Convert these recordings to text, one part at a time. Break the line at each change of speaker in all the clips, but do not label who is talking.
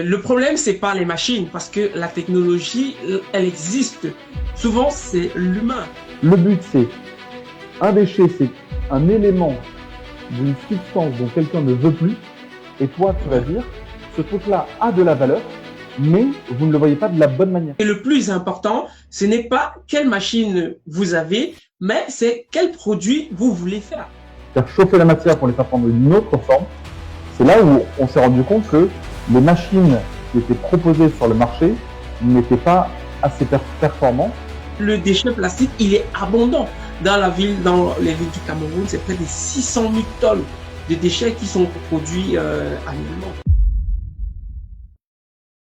Le problème, c'est pas les machines, parce que la technologie, elle existe. Souvent, c'est l'humain.
Le but, c'est un déchet, c'est un élément d'une substance dont quelqu'un ne veut plus, et toi, tu vas
Ouais.
dire, ce truc-là a de la valeur, mais vous ne le voyez pas de la bonne manière.
Et le plus important, ce n'est pas quelle machine vous avez, mais c'est quel produit vous voulez faire.
Faire chauffer la matière pour les faire prendre une autre forme, c'est là où on s'est rendu compte que les machines qui étaient proposées sur le marché n'étaient pas assez performantes.
Le déchet plastique, il est abondant. Dans les villes du Cameroun, c'est près de 600 000 tonnes de déchets qui sont produits annuellement.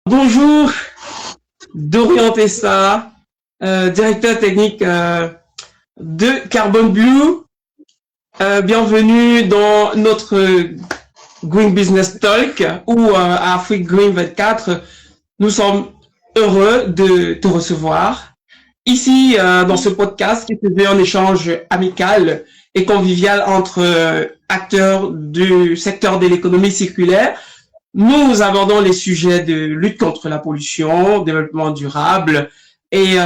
Bonjour, Dorian Tessa, directeur technique de Carbon Blue. Bienvenue dans notre Green Business Talk ou à Afrique Green 24. Nous sommes heureux de te recevoir ici dans ce podcast qui se fait un échange amical et convivial entre acteurs du secteur de l'économie circulaire. Nous abordons les sujets de lutte contre la pollution, développement durable et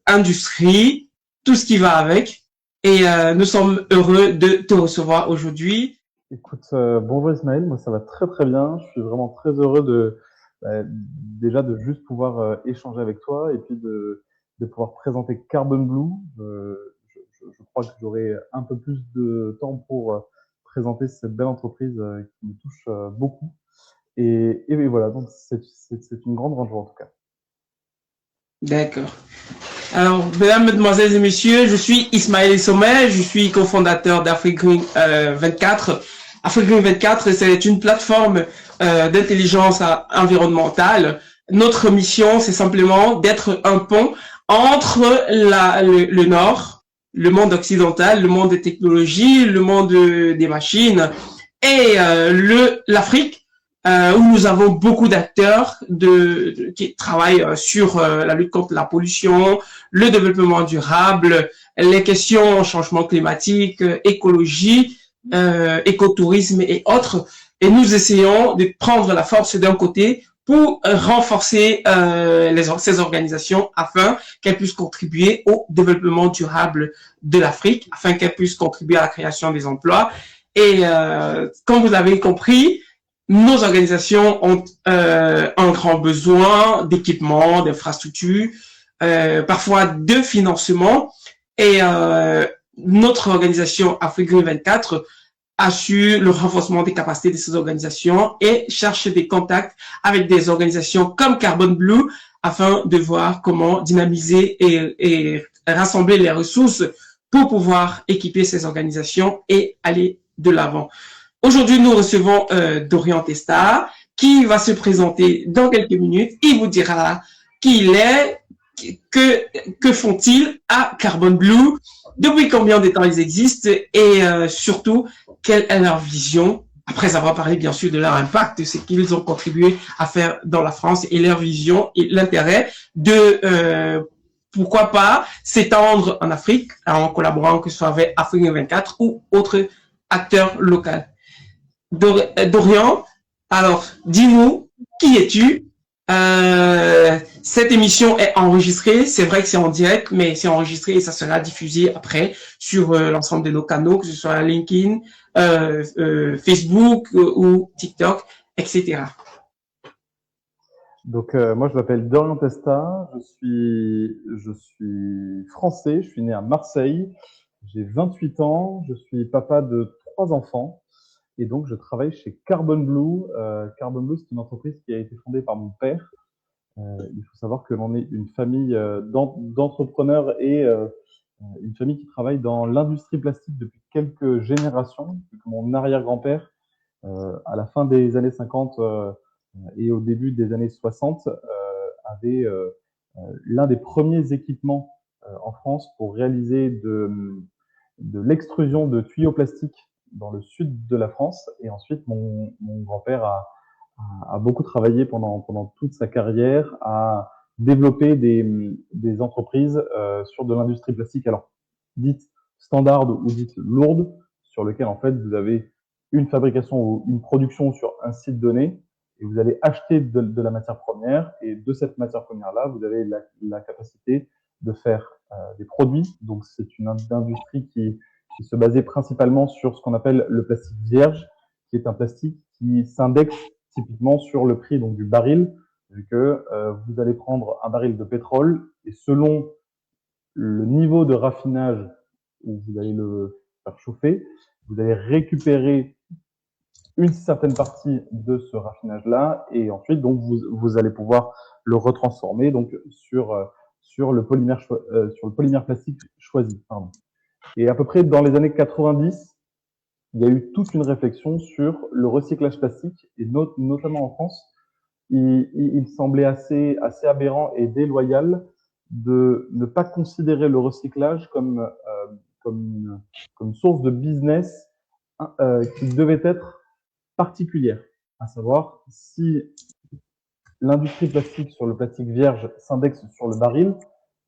industrie, tout ce qui va avec. Et nous sommes heureux de te recevoir aujourd'hui.
Écoute, bonjour Ismaël, moi ça va très très bien. Je suis vraiment très heureux déjà de juste pouvoir échanger avec toi et puis de pouvoir présenter Carbon Blue. Je crois que j'aurai un peu plus de temps pour présenter cette belle entreprise qui me touche beaucoup. Et voilà, donc c'est une grande joie en tout cas.
D'accord. Alors, mesdames, mesdemoiselles et messieurs, je suis Ismaël Sommet, je suis cofondateur d'Afrique Green 24. Afrique Green 24, c'est une plateforme d'intelligence environnementale. Notre mission, c'est simplement d'être un pont entre le Nord, le monde occidental, le monde des technologies, le monde des machines et l'Afrique où nous avons beaucoup d'acteurs qui travaillent sur la lutte contre la pollution, le développement durable, les questions changement climatique, écologie, écotourisme et autres. Et nous essayons de prendre la force d'un côté pour renforcer ces organisations afin qu'elles puissent contribuer au développement durable de l'Afrique, afin qu'elles puissent contribuer à la création des emplois. Et comme vous l'avez compris, nos organisations ont un grand besoin d'équipement, d'infrastructures, parfois de financement. Et notre organisation Afrique Green 24 assure le renforcement des capacités de ces organisations et cherche des contacts avec des organisations comme Carbon Blue afin de voir comment dynamiser et rassembler les ressources pour pouvoir équiper ces organisations et aller de l'avant. Aujourd'hui, nous recevons Dorian Testa qui va se présenter dans quelques minutes. Il vous dira qui il est, que font-ils à Carbon Blue, depuis combien de temps ils existent et surtout, quelle est leur vision, après avoir parlé bien sûr de leur impact, ce qu'ils ont contribué à faire dans la France et leur vision et l'intérêt de pourquoi pas s'étendre en Afrique en collaborant que ce soit avec Afrique 24 ou autres acteurs locaux. Dorian, alors dis-nous, qui es-tu? Cette émission est enregistrée, c'est vrai que c'est en direct, mais c'est enregistré et ça sera diffusé après sur l'ensemble de nos canaux, que ce soit LinkedIn, Facebook ou TikTok, etc.
Donc moi je m'appelle Dorian Testa, je suis français, je suis né à Marseille, j'ai 28 ans, je suis papa de 3 enfants. Et donc, je travaille chez Carbon Blue. Carbon Blue, c'est une entreprise qui a été fondée par mon père. Il faut savoir que l'on est une famille d'entrepreneurs et une famille qui travaille dans l'industrie plastique depuis quelques générations. Mon arrière-grand-père, à la fin des années 50 et au début des années 60, avait l'un des premiers équipements en France pour réaliser de l'extrusion de tuyaux plastiques dans le sud de la France. Et ensuite, mon grand-père a beaucoup travaillé pendant toute sa carrière à développer des entreprises sur de l'industrie plastique, alors dite standard ou dite lourde, sur lequel en fait vous avez une fabrication ou une production sur un site donné, et vous allez acheter de la matière première, et de cette matière première-là, vous avez la capacité de faire des produits. Donc, c'est une industrie qui se basait principalement sur ce qu'on appelle le plastique vierge, qui est un plastique qui s'indexe typiquement sur le prix donc, du baril, vu que vous allez prendre un baril de pétrole, et selon le niveau de raffinage où vous allez le faire chauffer, vous allez récupérer une certaine partie de ce raffinage-là, et ensuite donc vous allez pouvoir le retransformer donc sur le polymère plastique choisi. Pardon. Et à peu près dans les années 90, il y a eu toute une réflexion sur le recyclage plastique, et notamment en France, il semblait assez aberrant et déloyal de ne pas considérer le recyclage comme une source de business qui devait être particulière. À savoir, si l'industrie plastique sur le plastique vierge s'indexe sur le baril,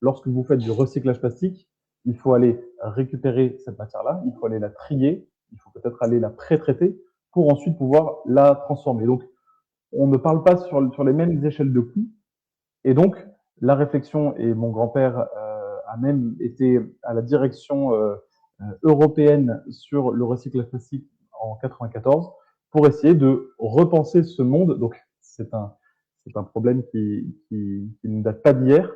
lorsque vous faites du recyclage plastique, il faut aller récupérer cette matière-là, il faut aller la trier, il faut peut-être aller la pré-traiter pour ensuite pouvoir la transformer. Donc, on ne parle pas sur les mêmes échelles de coûts. Et donc, la réflexion, et mon grand-père a même été à la direction européenne sur le recyclage plastique en 94 pour essayer de repenser ce monde. Donc, c'est un problème qui ne date pas d'hier,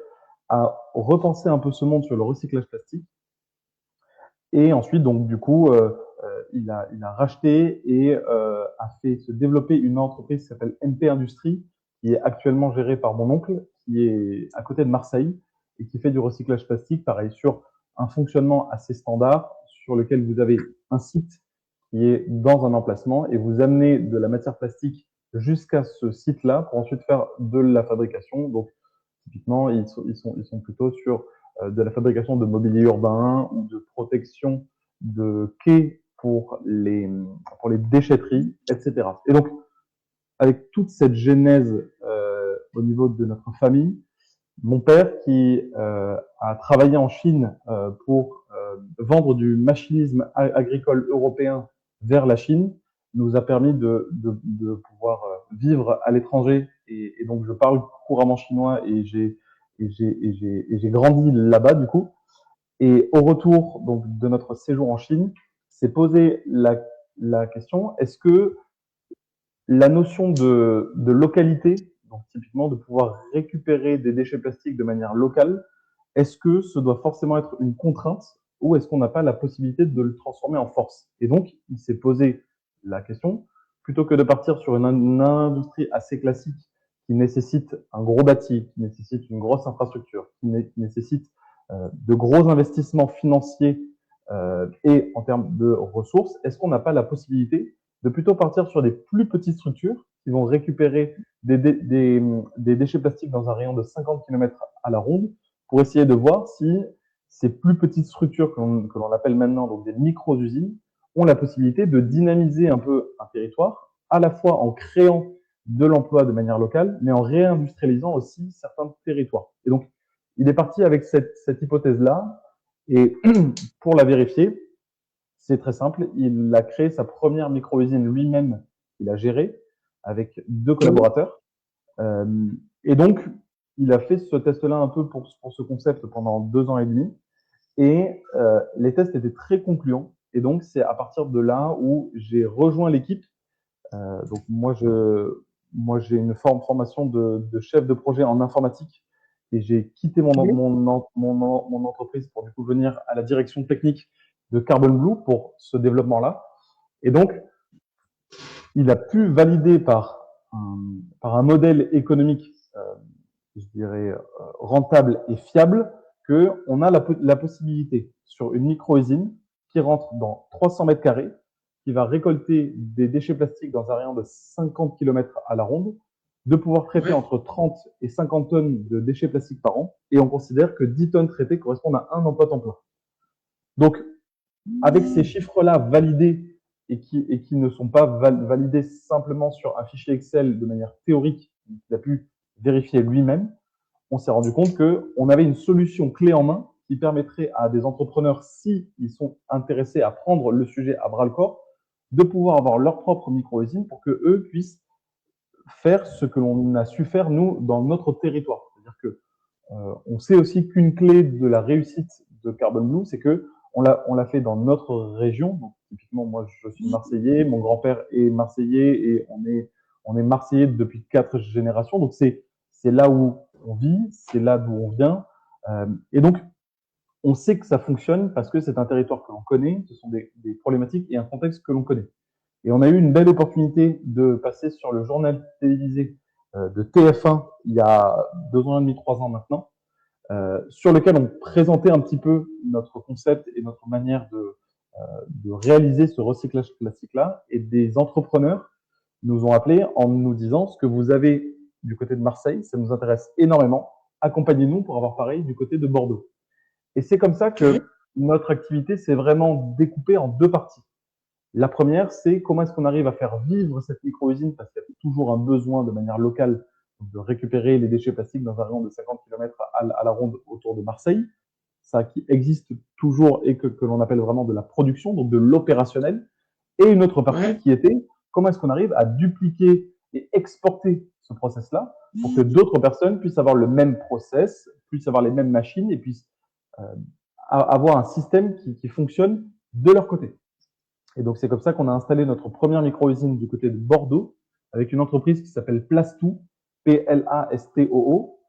à repenser un peu ce monde sur le recyclage plastique. Et ensuite, donc, du coup, il a racheté et a fait se développer une entreprise qui s'appelle MP Industrie, qui est actuellement gérée par mon oncle, qui est à côté de Marseille et qui fait du recyclage plastique, pareil, sur un fonctionnement assez standard, sur lequel vous avez un site qui est dans un emplacement et vous amenez de la matière plastique jusqu'à ce site-là pour ensuite faire de la fabrication. Donc, typiquement, ils sont plutôt sur de la fabrication de mobilier urbain ou de protection de quais pour les déchetteries, etc. Et donc, avec toute cette genèse au niveau de notre famille, mon père qui a travaillé en Chine pour vendre du machinisme agricole européen vers la Chine, nous a permis de pouvoir vivre à l'étranger. Et donc, je parle couramment chinois et j'ai grandi là-bas, du coup. Et au retour donc, de notre séjour en Chine, s'est posé la question, est-ce que la notion de localité, donc typiquement de pouvoir récupérer des déchets plastiques de manière locale, est-ce que ce doit forcément être une contrainte ou est-ce qu'on n'a pas la possibilité de le transformer en force? Et donc, il s'est posé la question, plutôt que de partir sur une industrie assez classique qui nécessite un gros bâti, qui nécessite une grosse infrastructure, qui nécessite de gros investissements financiers et en termes de ressources, est-ce qu'on n'a pas la possibilité de plutôt partir sur des plus petites structures qui vont récupérer des déchets plastiques dans un rayon de 50 km à la ronde pour essayer de voir si ces plus petites structures que l'on appelle maintenant donc des micro-usines ont la possibilité de dynamiser un peu un territoire, à la fois en créant de l'emploi de manière locale, mais en réindustrialisant aussi certains territoires. Et donc, il est parti avec cette hypothèse-là, et pour la vérifier, c'est très simple, il a créé sa première micro-usine lui-même, il a géré avec 2 collaborateurs. Et donc, il a fait ce test-là un peu pour ce concept pendant 2 ans et demi. Et les tests étaient très concluants. Et donc, c'est à partir de là où j'ai rejoint l'équipe. Donc, moi, j'ai une formation de chef de projet en informatique. Et j'ai quitté mon entreprise pour du coup venir à la direction technique de Carbon Blue pour ce développement-là. Et donc, il a pu valider par un modèle économique, je dirais, rentable et fiable, qu'on a la possibilité sur une micro-usine qui rentre dans 300 mètres carrés, qui va récolter des déchets plastiques dans un rayon de 50 km à la ronde, de pouvoir traiter entre 30 et 50 tonnes de déchets plastiques par an. Et on considère que 10 tonnes traitées correspondent à un emploi temps plein. Donc, avec ces chiffres-là validés et qui ne sont pas validés simplement sur un fichier Excel de manière théorique, qu'il a pu vérifier lui-même, on s'est rendu compte qu'on avait une solution clé en main qui permettrait à des entrepreneurs, s'ils sont intéressés à prendre le sujet à bras le corps, de pouvoir avoir leur propre micro-usine pour qu'eux puissent faire ce que l'on a su faire, nous, dans notre territoire. C'est-à-dire que on sait aussi qu'une clé de la réussite de Carbon Blue, c'est que on l'a fait dans notre région. Donc, typiquement, moi, je suis Marseillais, mon grand-père est Marseillais et on est Marseillais depuis 4 générations. Donc, c'est là où on vit, c'est là d'où on vient. Et donc, on sait que ça fonctionne parce que c'est un territoire que l'on connaît, ce sont des problématiques et un contexte que l'on connaît. Et on a eu une belle opportunité de passer sur le journal télévisé de TF1 il y a 2 ans et demi, 3 ans maintenant, sur lequel on présentait un petit peu notre concept et notre manière de réaliser ce recyclage classique-là. Et des entrepreneurs nous ont appelés en nous disant ce que vous avez du côté de Marseille, ça nous intéresse énormément. Accompagnez-nous pour avoir pareil du côté de Bordeaux. Et c'est comme ça que notre activité s'est vraiment découpée en 2 parties. La première, c'est comment est-ce qu'on arrive à faire vivre cette micro-usine, parce qu'il y a toujours un besoin de manière locale de récupérer les déchets plastiques dans un rayon de 50 km à la ronde autour de Marseille. Ça qui existe toujours et que l'on appelle vraiment de la production, donc de l'opérationnel. Et une autre partie qui était comment est-ce qu'on arrive à dupliquer et exporter ce process-là pour que d'autres personnes puissent avoir le même process, puissent avoir les mêmes machines et puissent avoir un système qui fonctionne de leur côté. Et donc, c'est comme ça qu'on a installé notre première micro-usine du côté de Bordeaux avec une entreprise qui s'appelle Plastoo, Plastoo,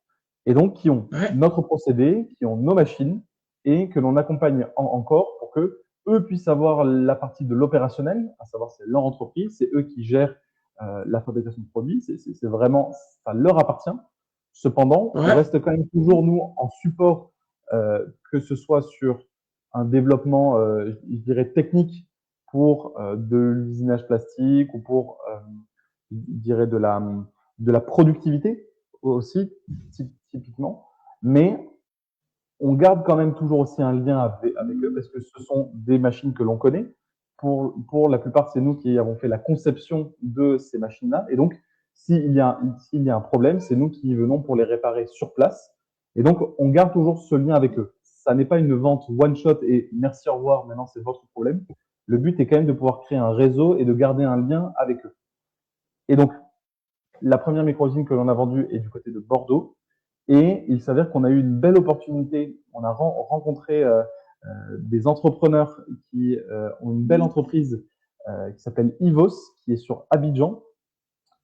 et donc qui ont notre procédé, qui ont nos machines et que l'on accompagne encore pour que eux puissent avoir la partie de l'opérationnel, à savoir c'est leur entreprise, c'est eux qui gèrent la fabrication de produits, c'est vraiment, ça leur appartient. Cependant, on reste quand même toujours, nous, en support, que ce soit sur un développement, je dirais, technique pour de l'usinage plastique ou pour, je dirais, de la productivité aussi, typiquement. Mais on garde quand même toujours aussi un lien avec eux parce que ce sont des machines que l'on connaît. Pour la plupart, c'est nous qui avons fait la conception de ces machines-là. Et donc, s'il y a un problème, c'est nous qui venons pour les réparer sur place. Et donc, on garde toujours ce lien avec eux. Ça n'est pas une vente one-shot et merci, au revoir, maintenant c'est votre problème. Le but est quand même de pouvoir créer un réseau et de garder un lien avec eux. Et donc, la première micro-usine que l'on a vendue est du côté de Bordeaux. Et il s'avère qu'on a eu une belle opportunité. On a rencontré des entrepreneurs qui ont une belle entreprise qui s'appelle Ivos, qui est sur Abidjan,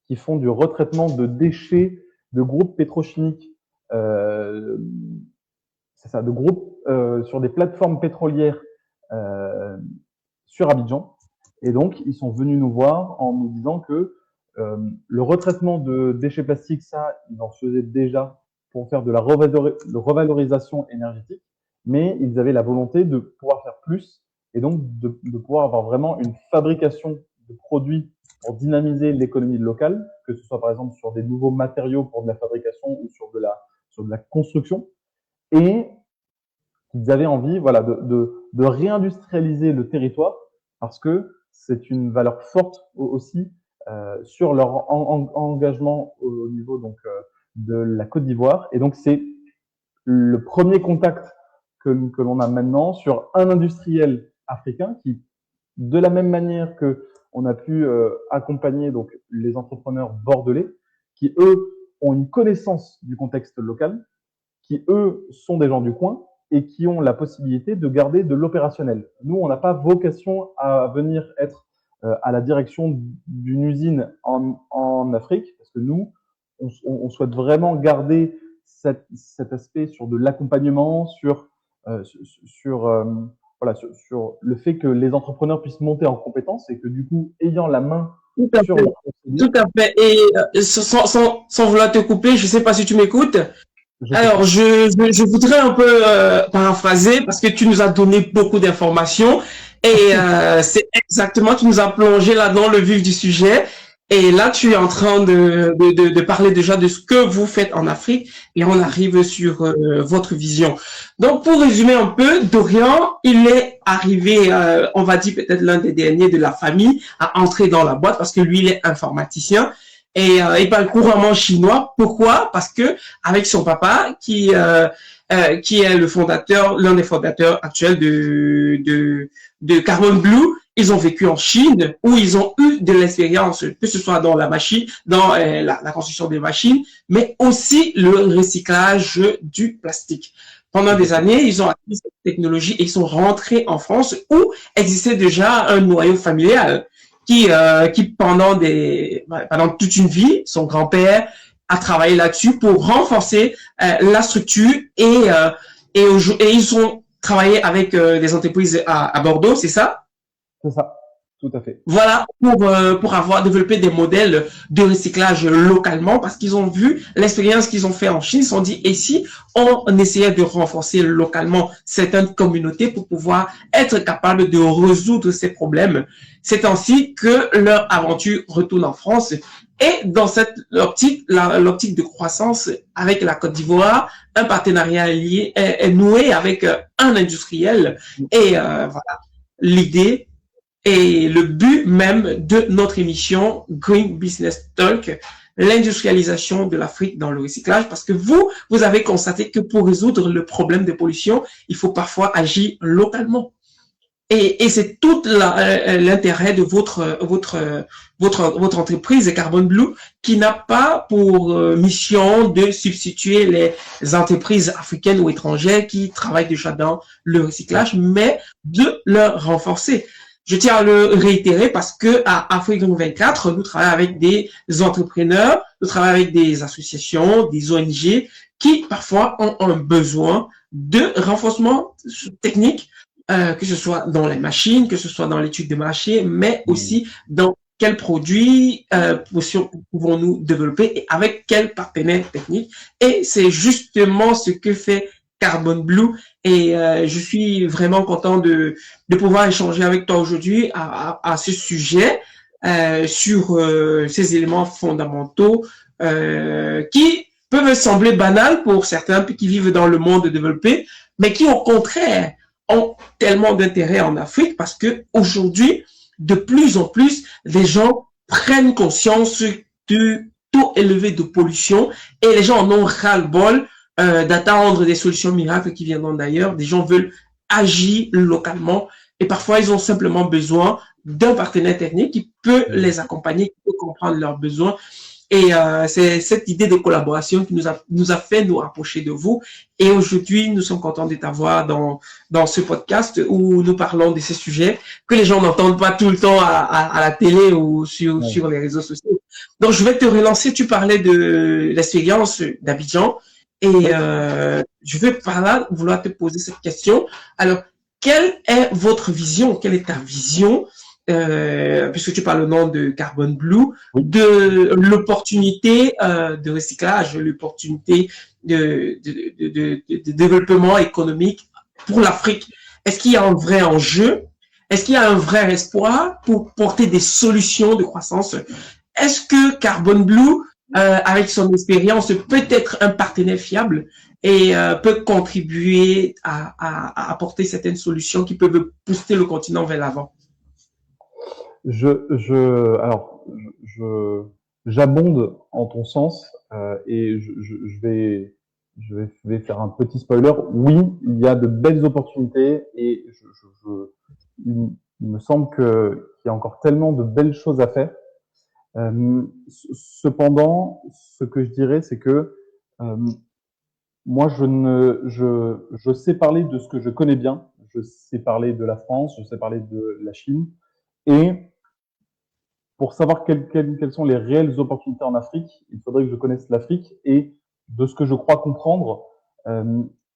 qui font du retraitement de déchets de groupes pétrochimiques. C'est ça, de groupes sur des plateformes pétrolières sur Abidjan. Et donc, ils sont venus nous voir en nous disant que le retraitement de déchets plastiques, ça, ils en faisaient déjà pour faire de la revalorisation énergétique, mais ils avaient la volonté de pouvoir faire plus et donc de pouvoir avoir vraiment une fabrication de produits pour dynamiser l'économie locale, que ce soit par exemple sur des nouveaux matériaux pour de la fabrication ou sur de la construction. Et ils avaient envie, voilà, de réindustrialiser le territoire parce que c'est une valeur forte aussi sur leur engagement au niveau donc de la Côte d'Ivoire. Et donc c'est le premier contact que l'on a maintenant sur un industriel africain qui, de la même manière que on a pu accompagner donc les entrepreneurs bordelais, qui eux ont une connaissance du contexte local, qui eux sont des gens du coin et qui ont la possibilité de garder de l'opérationnel. Nous, on n'a pas vocation à venir être à la direction d'une usine en Afrique, parce que nous, on souhaite vraiment garder cet aspect sur de l'accompagnement, sur le fait que les entrepreneurs puissent monter en compétences et que du coup, ayant la main sur le procédé.
Tout à fait. Et sans vouloir te couper, je ne sais pas si tu m'écoutes. Alors, je voudrais un peu paraphraser parce que tu nous as donné beaucoup d'informations et c'est exactement, tu nous as plongé là dans le vif du sujet. Et là, tu es en train de parler déjà de ce que vous faites en Afrique et on arrive sur votre vision. Donc, pour résumer un peu, Dorian, il est arrivé, on va dire peut-être l'un des derniers de la famille à entrer dans la boîte parce que lui, il est informaticien et il parle couramment chinois. Pourquoi? Parce que avec son papa, qui est le fondateur, l'un des fondateurs actuels de Carbon Blue, ils ont vécu en Chine, où ils ont eu de l'expérience, que ce soit dans la machine, dans la construction des machines, mais aussi le recyclage du plastique. Pendant des années, ils ont acquis cette technologie et ils sont rentrés en France où existait déjà un noyau familial qui pendant toute une vie, son grand-père a travaillé là-dessus pour renforcer la structure et ils ont travaillé avec des entreprises à Bordeaux, c'est ça?
C'est ça, tout à fait.
Voilà, pour avoir développé des modèles de recyclage localement, parce qu'ils ont vu l'expérience qu'ils ont fait en Chine, ils se sont dit, et si on essayait de renforcer localement certaines communautés pour pouvoir être capable de résoudre ces problèmes. C'est ainsi que leur aventure retourne en France. Et dans cette l'optique de croissance avec la Côte d'Ivoire, un partenariat est noué avec un industriel. Et voilà, l'idée et le but même de notre émission Green Business Talk, l'industrialisation de l'Afrique dans le recyclage, parce que vous avez constaté que pour résoudre le problème de pollution, il faut parfois agir localement. Et c'est tout l'intérêt de votre entreprise Carbon Blue qui n'a pas pour mission de substituer les entreprises africaines ou étrangères qui travaillent déjà dans le recyclage, mais de leur renforcer. Je tiens à le réitérer parce que à Afrique 24, nous travaillons avec des entrepreneurs, nous travaillons avec des associations, des ONG qui parfois ont un besoin de renforcement technique, que ce soit dans les machines, que ce soit dans l'étude de marché, mais aussi dans quels produits pouvons-nous développer et avec quels partenaires techniques. Et c'est justement ce que fait Carbon Blue et je suis vraiment content de pouvoir échanger avec toi aujourd'hui à ce sujet sur ces éléments fondamentaux qui peuvent sembler banals pour certains qui vivent dans le monde développé, mais qui au contraire ont tellement d'intérêt en Afrique parce que aujourd'hui, de plus en plus, les gens prennent conscience du taux élevé de pollution et les gens en ont ras-le-bol d'attendre des solutions miracles qui viendront d'ailleurs. Des gens veulent agir localement et parfois ils ont simplement besoin d'un partenaire technique qui peut les accompagner, qui peut comprendre leurs besoins. Et c'est cette idée de collaboration qui nous a fait nous rapprocher de vous. Et aujourd'hui, nous sommes contents de t'avoir dans ce podcast où nous parlons de ces sujets que les gens n'entendent pas tout le temps à la télé ou sur les réseaux sociaux. Donc, je vais te relancer. Tu parlais de l'expérience d'Abidjan. Et je vais par là vouloir te poser cette question. Alors, quelle est votre vision? Quelle est ta vision puisque tu parles au nom de Carbon Blue, de l'opportunité de recyclage, l'opportunité de développement économique pour l'Afrique? Est-ce qu'il y a un vrai enjeu? Est-ce qu'il y a un vrai espoir pour porter des solutions de croissance? Est-ce que Carbon Blue, avec son expérience, peut être un partenaire fiable et peut contribuer à apporter certaines solutions qui peuvent pousser le continent vers l'avant?
J'abonde en ton sens et je vais faire un petit spoiler. Oui, il y a de belles opportunités et il me semble qu'il y a encore tellement de belles choses à faire. Cependant, ce que je dirais, c'est que moi, je sais parler de ce que je connais bien. Je sais parler de la France, je sais parler de la Chine. Et pour savoir quelles sont les réelles opportunités en Afrique, il faudrait que je connaisse l'Afrique. Et de ce que je crois comprendre,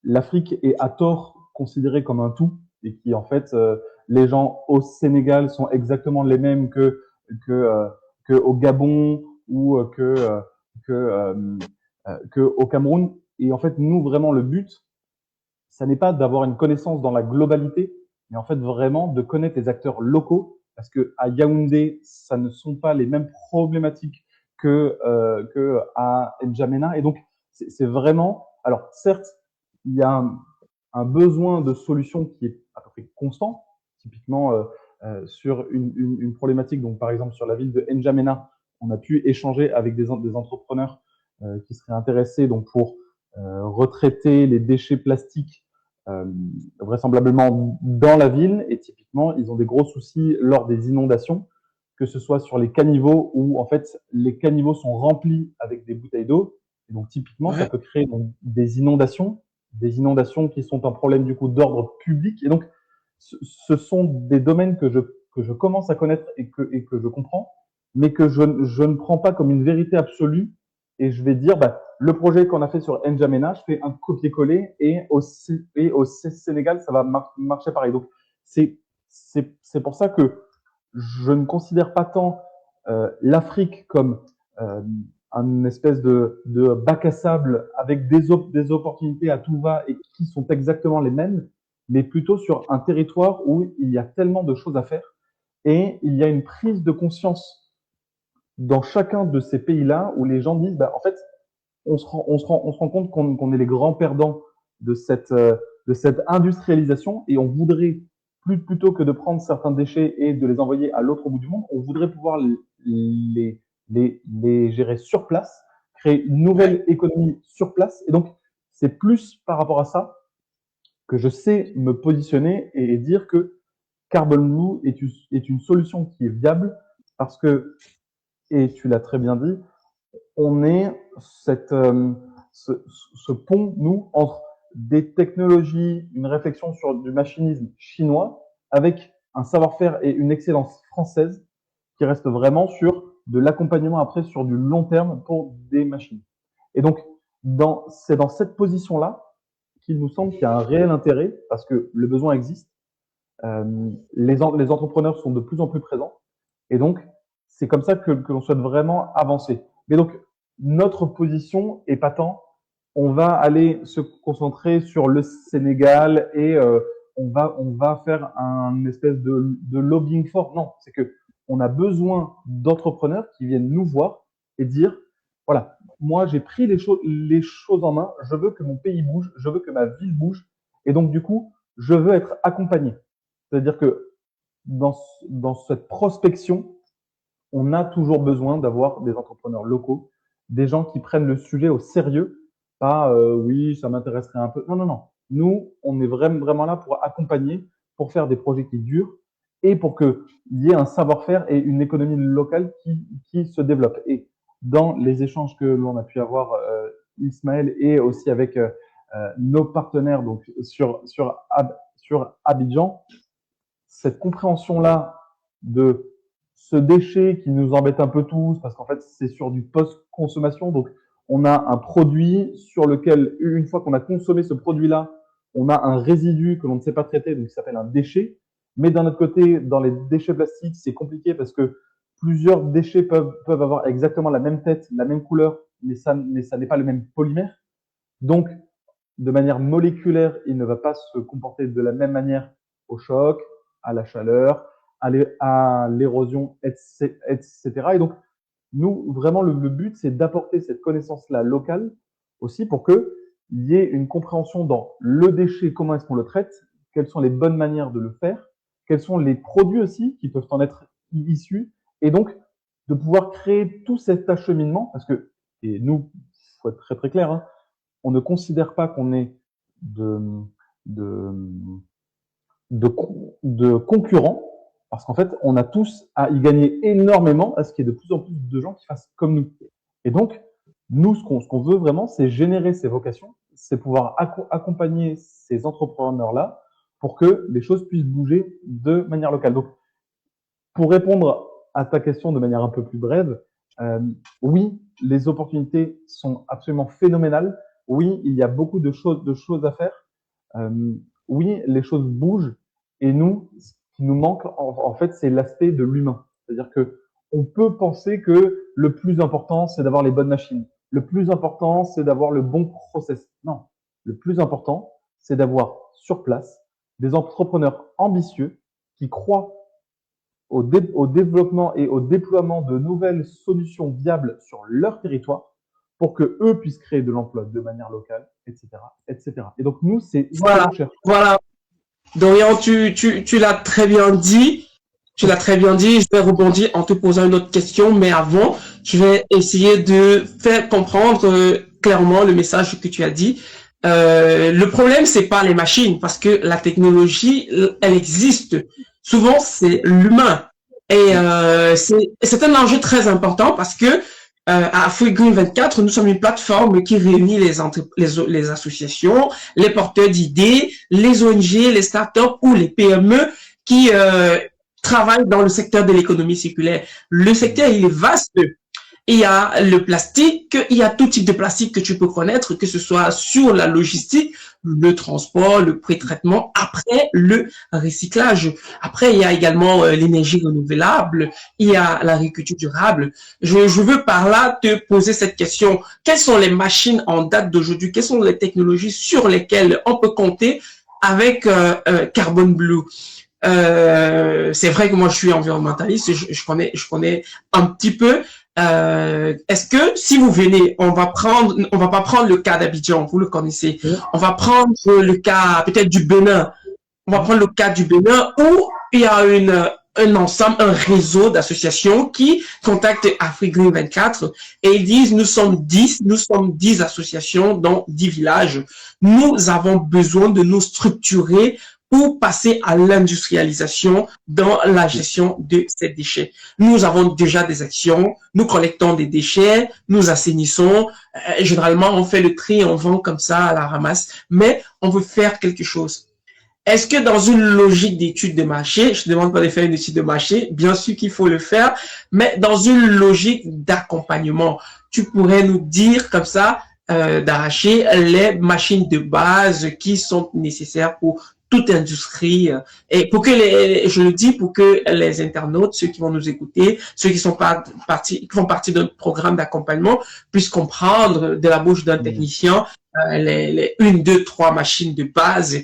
l'Afrique est à tort considérée comme un tout et qui, en fait, les gens au Sénégal sont exactement les mêmes que au Gabon ou que au Cameroun. Et en fait, nous, vraiment, le but, ça n'est pas d'avoir une connaissance dans la globalité, mais en fait, vraiment de connaître les acteurs locaux, parce que à Yaoundé, ça ne sont pas les mêmes problématiques que à N'Djamena. Et donc, c'est vraiment. Alors, certes, il y a un besoin de solution qui est à peu près constant. Typiquement, sur une problématique, donc par exemple sur la ville de N'Djamena, on a pu échanger avec des entrepreneurs qui seraient intéressés donc pour retraiter les déchets plastiques vraisemblablement dans la ville. Et typiquement, typiquement, ils ont des gros soucis lors des inondations, que ce soit sur les caniveaux où en fait les caniveaux sont remplis avec des bouteilles d'eau. Et donc typiquement, ça
Ouais.
peut créer donc, des inondations qui sont un problème du coup d'ordre public. Et donc, ce sont des domaines que je commence à connaître et que je comprends, mais que je ne prends pas comme une vérité absolue. Et je vais dire, bah, le projet qu'on a fait sur N'Djamena, je fais un copier-coller et au Sénégal, ça va marcher pareil. Donc, c'est pour ça que je ne considère pas tant l'Afrique comme un espèce de bac à sable avec des opportunités à tout va et qui sont exactement les mêmes, mais plutôt sur un territoire où il y a tellement de choses à faire et il y a une prise de conscience dans chacun de ces pays-là où les gens disent, bah, en fait, on se rend compte qu'on est les grands perdants de cette industrialisation et on voudrait, plutôt que de prendre certains déchets et de les envoyer à l'autre bout du monde, on voudrait pouvoir les, les gérer sur place, créer une nouvelle économie sur place. Et donc, c'est plus par rapport à ça que je sais me positionner et dire que Carbon Blue est une solution qui est viable parce que, et tu l'as très bien dit, on est ce pont, nous, entre des technologies, une réflexion sur du machinisme chinois, avec un savoir-faire et une excellence française qui reste vraiment sur de l'accompagnement après sur du long terme pour des machines. Et donc, c'est dans cette position-là qu'il nous semble qu'il y a un réel intérêt, parce que le besoin existe, les entrepreneurs sont de plus en plus présents, et donc, c'est comme ça que l'on souhaite vraiment avancer. Mais donc, notre position est pas tant, on va aller se concentrer sur le Sénégal et on va faire un espèce de lobbying fort. Non, c'est que on a besoin d'entrepreneurs qui viennent nous voir et dire, voilà, moi j'ai pris les choses en main, je veux que mon pays bouge, je veux que ma ville bouge, et donc du coup, je veux être accompagné. C'est-à-dire que dans cette prospection, on a toujours besoin d'avoir des entrepreneurs locaux, des gens qui prennent le sujet au sérieux, pas oui, ça m'intéresserait un peu. Non, non, non. Nous, on est vraiment là pour accompagner, pour faire des projets qui durent et pour qu'il y ait un savoir-faire et une économie locale qui se développe. Et dans les échanges que l'on a pu avoir, Ismaël, et aussi avec nos partenaires donc sur Abidjan, cette compréhension-là de ce déchet qui nous embête un peu tous, parce qu'en fait, c'est sur du post-consommation. Donc, on a un produit sur lequel, une fois qu'on a consommé ce produit-là, on a un résidu que l'on ne sait pas traiter, donc qui s'appelle un déchet. Mais d'un autre côté, dans les déchets plastiques, c'est compliqué parce que plusieurs déchets peuvent avoir exactement la même tête, la même couleur, mais ça n'est pas le même polymère. Donc, de manière moléculaire, il ne va pas se comporter de la même manière au choc, à la chaleur, à l'érosion, etc. Et donc, nous, vraiment, le but, c'est d'apporter cette connaissance-là locale aussi pour qu'il y ait une compréhension dans le déchet, comment est-ce qu'on le traite, quelles sont les bonnes manières de le faire, quels sont les produits aussi qui peuvent en être issus, et donc de pouvoir créer tout cet acheminement, parce que, et nous, il faut être très très clair, hein, on ne considère pas qu'on est de concurrents, parce qu'en fait, on a tous à y gagner énormément à ce qu'il y ait de plus en plus de gens qui fassent comme nous. Et donc, nous, ce qu'on veut vraiment, c'est générer ces vocations, c'est pouvoir accompagner ces entrepreneurs-là pour que les choses puissent bouger de manière locale. Donc, pour répondre à ta question de manière un peu plus brève, oui, les opportunités sont absolument phénoménales. Oui, il y a beaucoup de choses à faire. Oui, les choses bougent. Et nous, ce qui nous manque, en fait, c'est l'aspect de l'humain. C'est-à-dire que on peut penser que le plus important, c'est d'avoir les bonnes machines. Le plus important, c'est d'avoir le bon process. Non, le plus important, c'est d'avoir sur place des entrepreneurs ambitieux qui croient au développement et au déploiement de nouvelles solutions viables sur leur territoire pour que eux puissent créer de l'emploi de manière locale, etc., etc. Et donc nous, c'est ce
Voilà,
qu'on cherche.
voilà. Dorian, tu l'as très bien dit. Tu l'as très bien dit. Je vais rebondir en te posant une autre question, mais avant, je vais essayer de faire comprendre clairement le message que tu as dit. Le problème, c'est pas les machines, parce que la technologie, elle existe. souvent c'est l'humain. Et c'est un enjeu très important parce que à Afrique Green 24, nous sommes une plateforme qui réunit les associations, les porteurs d'idées, les ONG, les startups ou les PME qui travaillent dans le secteur de l'économie circulaire. Le secteur, il est vaste. Il y a le plastique, il y a tout type de plastique que tu peux connaître, que ce soit sur la logistique, le transport, le pré-traitement, après le recyclage. Après, il y a également l'énergie renouvelable, il y a l'agriculture durable. Je veux par là te poser cette question. Quelles sont les machines en date d'aujourd'hui? Quelles sont les technologies sur lesquelles on peut compter avec Carbon Blue? C'est vrai que moi je suis environnementaliste, je connais un petit peu. Est-ce que si vous venez, on va pas prendre le cas d'Abidjan, vous le connaissez. On va prendre le cas peut-être du Bénin. On va prendre le cas du Bénin où il y a un ensemble, un réseau d'associations qui contactent Afrique Green 24 et ils disent nous sommes 10 associations dans 10 villages. Nous avons besoin de nous structurer pour passer à l'industrialisation dans la gestion de ces déchets. Nous avons déjà des actions, nous collectons des déchets, nous assainissons, généralement on fait le tri, on vend comme ça à la ramasse, mais on veut faire quelque chose. Est-ce que dans une logique d'étude de marché, je ne demande pas de faire une étude de marché, bien sûr qu'il faut le faire, mais dans une logique d'accompagnement, tu pourrais nous dire comme ça, d'arracher les machines de base qui sont nécessaires pour toute industrie et pour que je le dis pour que les internautes, ceux qui vont nous écouter, ceux qui sont qui font partie d'un programme d'accompagnement puissent comprendre de la bouche d'un technicien les une, deux, trois machines de base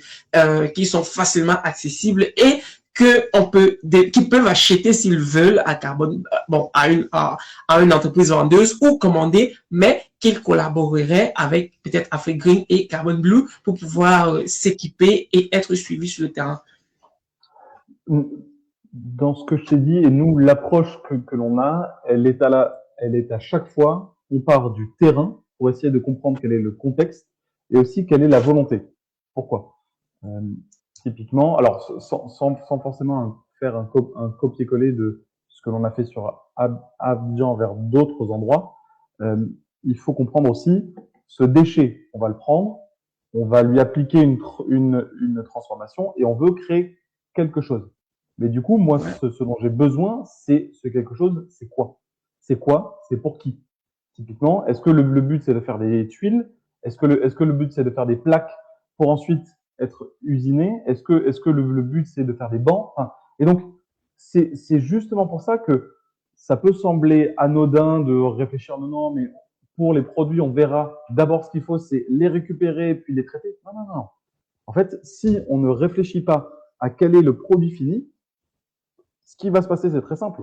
qui sont facilement accessibles et qui peuvent acheter s'ils veulent à carbone, bon, à une entreprise vendeuse ou commander, mais qu'ils collaboreraient avec peut-être Afrique Green et Carbon Blue pour pouvoir s'équiper et être suivis sur le terrain.
Dans ce que je t'ai dit, et nous, l'approche que l'on a, elle est à chaque fois, on part du terrain pour essayer de comprendre quel est le contexte et aussi quelle est la volonté. Pourquoi? Typiquement, alors sans forcément faire un copier-coller de ce que l'on a fait sur Abidjan vers d'autres endroits, il faut comprendre aussi ce déchet, on va le prendre, on va lui appliquer une transformation et on veut créer quelque chose. Mais du coup, moi, ce dont j'ai besoin, c'est ce quelque chose, c'est quoi? C'est quoi? C'est pour qui? Typiquement, est-ce que le but, c'est de faire des tuiles? Est-ce que le but, c'est de faire des plaques pour ensuite être usinées? Est-ce que le but, c'est de faire des bancs? Enfin, et donc, c'est justement pour ça que ça peut sembler anodin de réfléchir, non, non, mais pour les produits, on verra. D'abord, ce qu'il faut, c'est les récupérer puis les traiter. Non, non, non. En fait, si on ne réfléchit pas à quel est le produit fini, ce qui va se passer, c'est très simple.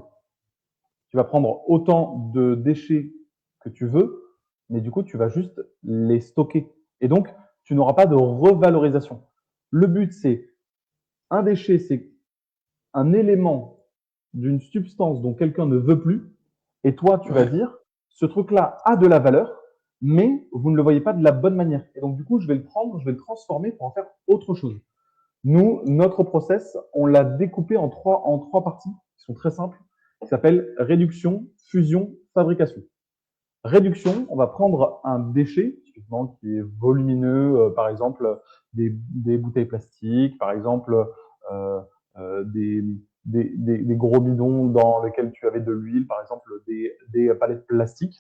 Tu vas prendre autant de déchets que tu veux, mais du coup, tu vas juste les stocker. Et donc, tu n'auras pas de revalorisation. Le but, c'est un déchet, c'est un élément d'une substance dont quelqu'un ne veut plus. Et toi, tu vas dire, ce truc-là a de la valeur, mais vous ne le voyez pas de la bonne manière. Et donc, du coup, je vais le prendre, je vais le transformer pour en faire autre chose. Nous, notre process, on l'a découpé en trois parties qui sont très simples, qui s'appellent réduction, fusion, fabrication. Réduction, on va prendre un déchet, typiquement qui est volumineux, par exemple des bouteilles plastiques, par exemple des gros bidons dans lesquels tu avais de l'huile, par exemple des palettes plastiques.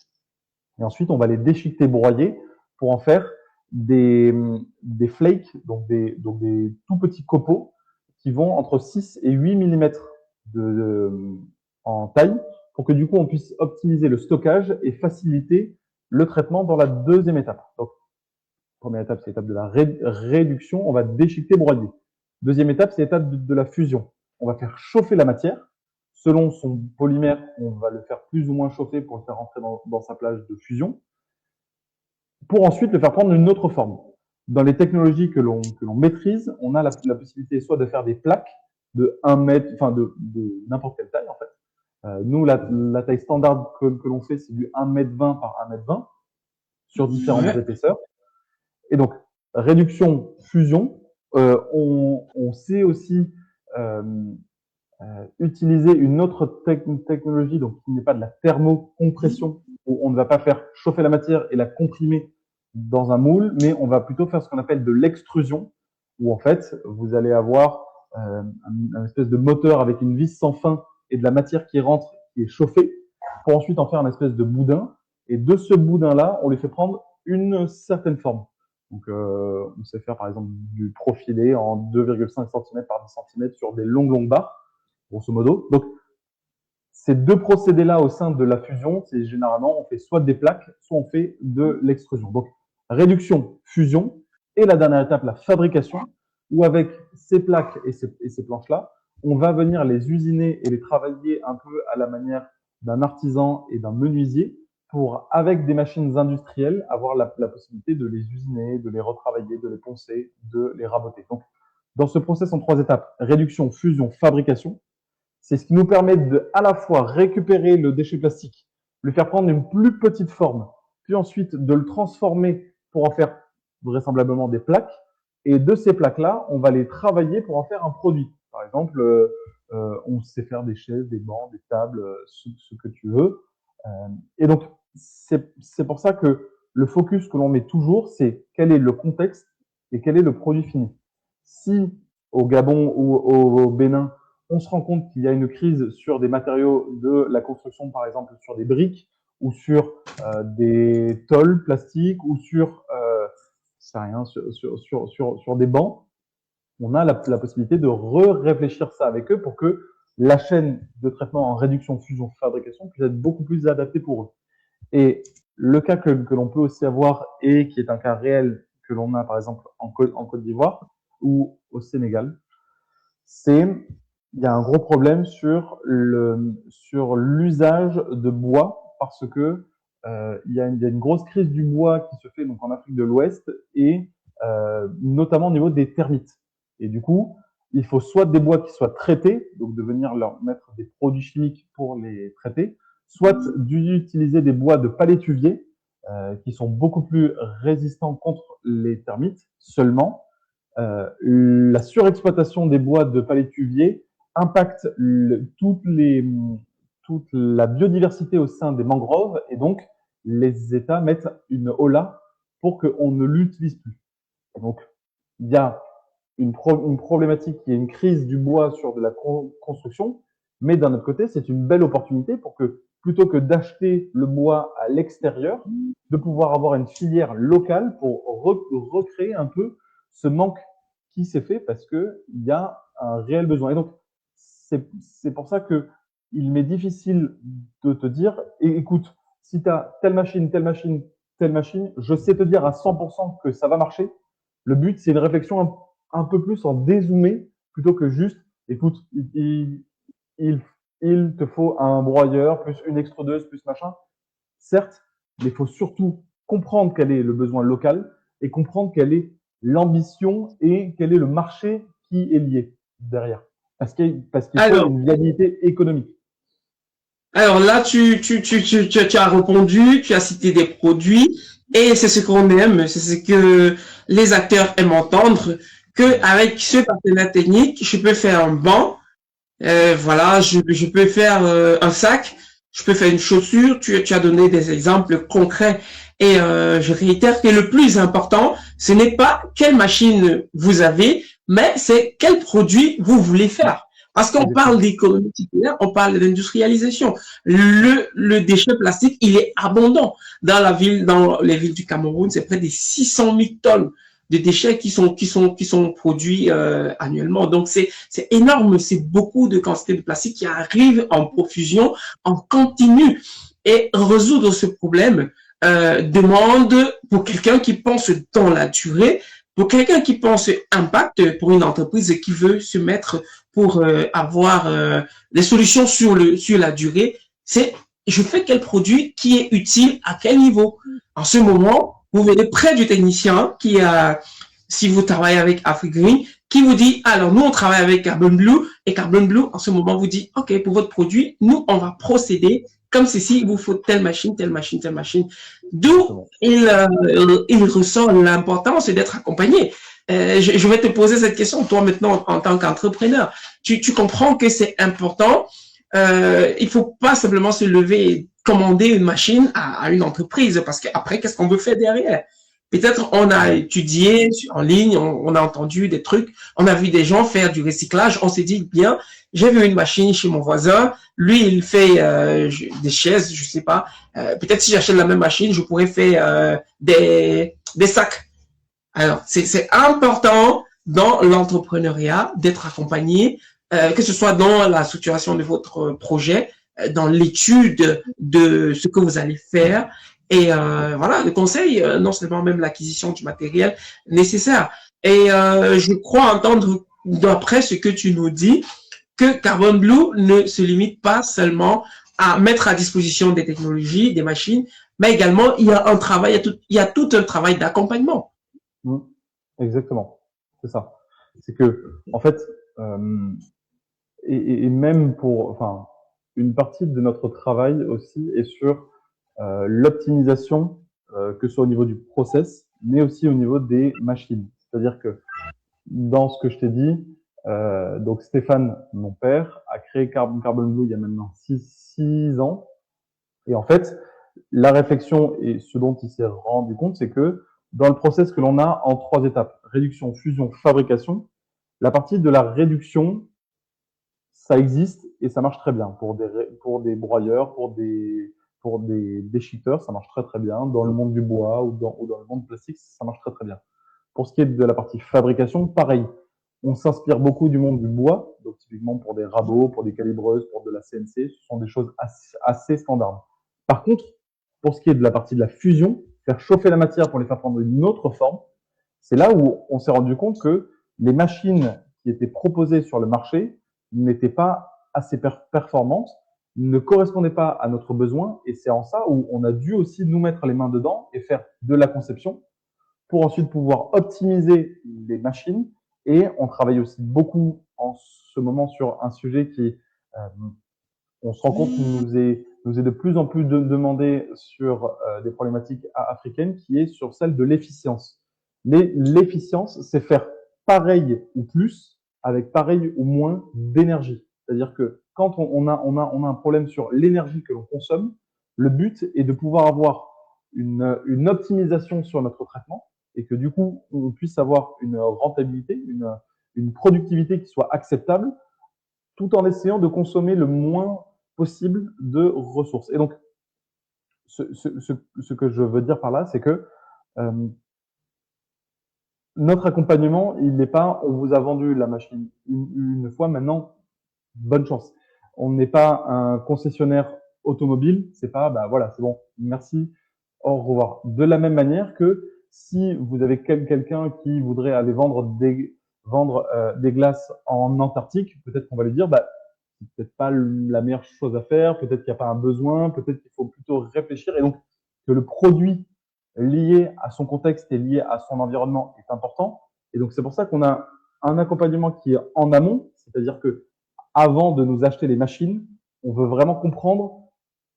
Et ensuite, on va les déchiqueter, broyer pour en faire des flakes, donc des tout petits copeaux qui vont entre 6 et 8 mm en taille pour que du coup on puisse optimiser le stockage et faciliter le traitement dans la deuxième étape. Donc, première étape, c'est l'étape de la réduction, on va déchiqueter, broyer. Deuxième étape, c'est l'étape de la fusion. On va faire chauffer la matière. Selon son polymère, on va le faire plus ou moins chauffer pour le faire rentrer dans sa plage de fusion, pour ensuite le faire prendre une autre forme. Dans les technologies que l'on maîtrise, on a la possibilité soit de faire des plaques de 1 mètre, enfin de n'importe quelle taille en fait. Nous, la taille standard que l'on fait, c'est du 1,20 m par 1,20 m sur différentes épaisseurs. Et donc, réduction, fusion, on sait aussi utiliser une autre technologie, donc qui n'est pas de la thermocompression, où on ne va pas faire chauffer la matière et la comprimer dans un moule, mais on va plutôt faire ce qu'on appelle de l'extrusion, où en fait, vous allez avoir un espèce de moteur avec une vis sans fin et de la matière qui rentre, qui est chauffée, pour ensuite en faire un espèce de boudin. Et de ce boudin-là, on lui fait prendre une certaine forme. Donc, on sait faire par exemple du profilé en 2,5 cm par 10 cm sur des longues barres, grosso modo. Donc, ces deux procédés-là au sein de la fusion, c'est généralement, on fait soit des plaques, soit on fait de l'extrusion. Donc, réduction, fusion, et la dernière étape, la fabrication, où avec ces plaques et ces planches-là, on va venir les usiner et les travailler un peu à la manière d'un artisan et d'un menuisier pour, avec des machines industrielles, avoir la possibilité de les usiner, de les retravailler, de les poncer, de les raboter. Donc, dans ce process en 3 étapes, réduction, fusion, fabrication, c'est ce qui nous permet de, à la fois, récupérer le déchet plastique, le faire prendre une plus petite forme, puis ensuite de le transformer pour en faire vraisemblablement des plaques. Et de ces plaques-là, on va les travailler pour en faire un produit. Par exemple, on sait faire des chaises, des bancs, des tables, ce que tu veux. Et donc, c'est pour ça que le focus que l'on met toujours, c'est quel est le contexte et quel est le produit fini. Si au Gabon ou au Bénin, on se rend compte qu'il y a une crise sur des matériaux de la construction, par exemple sur des briques ou sur des tôles plastiques ou sur, sur des bancs, on a la possibilité de réfléchir ça avec eux pour que la chaîne de traitement en réduction, fusion, fabrication puisse être beaucoup plus adaptée pour eux. Et le cas que l'on peut aussi avoir et qui est un cas réel que l'on a par exemple en Côte d'Ivoire ou au Sénégal, c'est il y a un gros problème sur l'usage de bois parce que il y a une grosse crise du bois qui se fait donc en Afrique de l'Ouest et notamment au niveau des termites. Et du coup, il faut soit des bois qui soient traités, donc de venir leur mettre des produits chimiques pour les traiter, soit d'utiliser des bois de palétuvier qui sont beaucoup plus résistants contre les termites. Seulement, la surexploitation des bois de palétuvier impacte toute la biodiversité au sein des mangroves et donc les États mettent une holà pour qu'on ne l'utilise plus. Et donc, il y a une problématique qui est une crise du bois sur de la construction, mais d'un autre côté, c'est une belle opportunité pour que, plutôt que d'acheter le bois à l'extérieur, de pouvoir avoir une filière locale pour recréer un peu ce manque qui s'est fait parce qu'il y a un réel besoin. Et donc, c'est pour ça que il m'est difficile de te dire, écoute, si tu as telle machine, je sais te dire à 100% que ça va marcher. Le but, c'est une réflexion un peu plus en dézoomé plutôt que juste, écoute, il te faut un broyeur, plus une extrudeuse, plus machin. Certes, mais il faut surtout comprendre quel est le besoin local et comprendre quelle est l'ambition et quel est le marché qui est lié derrière. Parce qu'il faut une viabilité économique.
Alors là, tu as répondu, tu as cité des produits, et c'est ce qu'on aime, c'est ce que les acteurs aiment entendre, que avec ce partenaire technique, je peux faire un banc, voilà, je peux faire un sac, je peux faire une chaussure, tu as donné des exemples concrets, et je réitère que le plus important, ce n'est pas quelle machine vous avez, mais c'est quel produit vous voulez faire. Parce qu'on parle d'économie circulaire, on parle d'industrialisation. Le déchet plastique, il est abondant. Dans les villes du Cameroun, c'est près de 600 000 tonnes de déchets qui sont produits annuellement. Donc c'est énorme, c'est beaucoup de quantité de plastique qui arrive en profusion, en continu. Et résoudre ce problème demande, pour quelqu'un qui pense dans la durée, pour quelqu'un qui pense impact, pour une entreprise qui veut se mettre pour avoir des solutions sur la durée, c'est je fais quel produit qui est utile à quel niveau. En ce moment, vous venez près du technicien qui a, si vous travaillez avec AfriGreen, qui vous dit, alors nous on travaille avec Carbon Blue et Carbon Blue en ce moment vous dit, ok, pour votre produit, nous on va procéder comme ceci, il vous faut telle machine. D'où il ressort l'importance d'être accompagné. Je vais te poser cette question, toi maintenant en tant qu'entrepreneur. Tu comprends que c'est important. Il faut pas simplement se lever et commander une machine à une entreprise parce qu'après, qu'est-ce qu'on veut faire derrière? Peut-être on a étudié en ligne, on a entendu des trucs, on a vu des gens faire du recyclage, on s'est dit, bien, j'ai vu une machine chez mon voisin, lui il fait des chaises, je sais pas, peut-être si j'achète la même machine, je pourrais faire des sacs. Alors, c'est important dans l'entrepreneuriat d'être accompagné, que ce soit dans la structuration de votre projet, dans l'étude de ce que vous allez faire. Et voilà, le conseil, non seulement même l'acquisition du matériel nécessaire. Et je crois entendre, d'après ce que tu nous dis, que Carbon Blue ne se limite pas seulement à mettre à disposition des technologies, des machines, mais également il y a un travail, il y a tout un travail d'accompagnement.
Mmh. Exactement, c'est ça. C'est que, en fait, euh, et même pour, enfin, une partie de notre travail aussi est sur l'optimisation, que ce soit au niveau du process, mais aussi au niveau des machines. C'est-à-dire que dans ce que je t'ai dit, donc Stéphane, mon père, a créé Carbon Blue il y a maintenant 6 ans. Et en fait, la réflexion et ce dont il s'est rendu compte, c'est que dans le process que l'on a en 3 étapes, réduction, fusion, fabrication, la partie de la réduction, ça existe et ça marche très bien pour des broyeurs, pour des déchiqueteurs, ça marche très très bien. Dans le monde du bois ou dans le monde plastique, ça marche très très bien. Pour ce qui est de la partie fabrication, pareil. On s'inspire beaucoup du monde du bois, donc typiquement pour des rabots, pour des calibreuses, pour de la CNC, ce sont des choses assez standards. Par contre, pour ce qui est de la partie de la fusion, faire chauffer la matière pour les faire prendre une autre forme, c'est là où on s'est rendu compte que les machines qui étaient proposées sur le marché n'étaient pas assez performantes, ne correspondaient pas à notre besoin, et c'est en ça où on a dû aussi nous mettre les mains dedans et faire de la conception pour ensuite pouvoir optimiser les machines. Et on travaille aussi beaucoup en ce moment sur un sujet qui, on se rend compte, nous est de plus en plus demandé sur des problématiques africaines, qui est sur celle de l'efficience. L'efficience, c'est faire pareil ou plus avec pareil ou moins d'énergie. C'est-à-dire que quand on a un problème sur l'énergie que l'on consomme, le but est de pouvoir avoir une optimisation sur notre traitement et que du coup, on puisse avoir une rentabilité, une productivité qui soit acceptable, tout en essayant de consommer le moins possible de ressources. Et donc, ce que je veux dire par là, c'est que notre accompagnement, il n'est pas on vous a vendu la machine une fois, maintenant, bonne chance. On n'est pas un concessionnaire automobile, c'est pas, bah voilà, c'est bon, merci, au revoir. De la même manière que si vous avez quelqu'un qui voudrait aller vendre des glaces en Antarctique, peut-être qu'on va lui dire, bah, c'est peut-être pas la meilleure chose à faire, peut-être qu'il n'y a pas un besoin, peut-être qu'il faut plutôt réfléchir, et donc que le produit lié à son contexte et lié à son environnement est important. Et donc c'est pour ça qu'on a un accompagnement qui est en amont, c'est-à-dire que avant de nous acheter les machines, on veut vraiment comprendre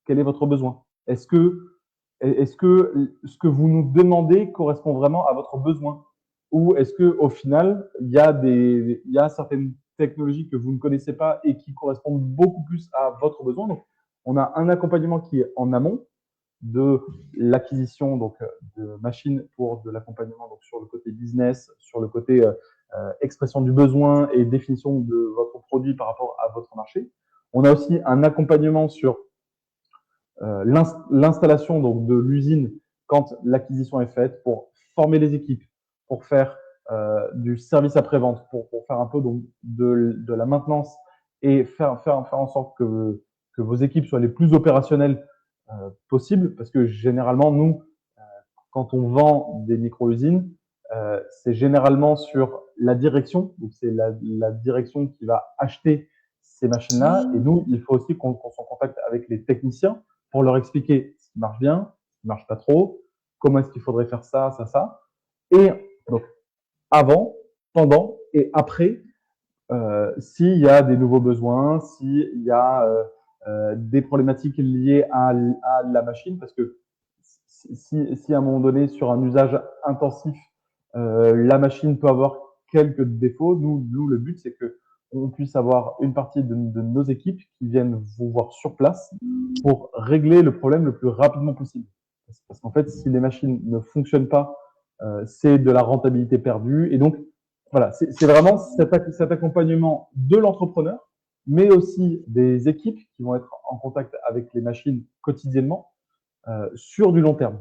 quel est votre besoin. Est-ce que ce que vous nous demandez correspond vraiment à votre besoin? Ou est-ce que au final, il y a certaines technologies que vous ne connaissez pas et qui correspondent beaucoup plus à votre besoin? Donc, on a un accompagnement qui est en amont de l'acquisition donc de machines pour de l'accompagnement donc sur le côté business, sur le côté expression du besoin et définition de votre produit par rapport à votre marché. On a aussi un accompagnement sur l'installation donc de l'usine quand l'acquisition est faite, pour former les équipes, pour faire du service après-vente, pour faire un peu donc de la maintenance et faire en sorte que vos équipes soient les plus opérationnelles possibles, parce que généralement, nous, quand on vend des micro-usines, c'est généralement sur la direction, donc c'est la direction qui va acheter ces machines-là, et nous, il faut aussi qu'on soit en contact avec les techniciens pour leur expliquer ce qui marche bien, ce qui marche pas trop, comment est-ce qu'il faudrait faire ça, ça, ça. Et donc, avant, pendant et après, s'il y a des nouveaux besoins, s'il y a des problématiques liées à la machine, parce que si à un moment donné, sur un usage intensif, La machine peut avoir quelques défauts. Nous, le but, c'est que on puisse avoir une partie de nos équipes qui viennent vous voir sur place pour régler le problème le plus rapidement possible. Parce qu'en fait, si les machines ne fonctionnent pas, c'est de la rentabilité perdue. Et donc, voilà, c'est vraiment cet accompagnement de l'entrepreneur, mais aussi des équipes qui vont être en contact avec les machines quotidiennement sur du long terme.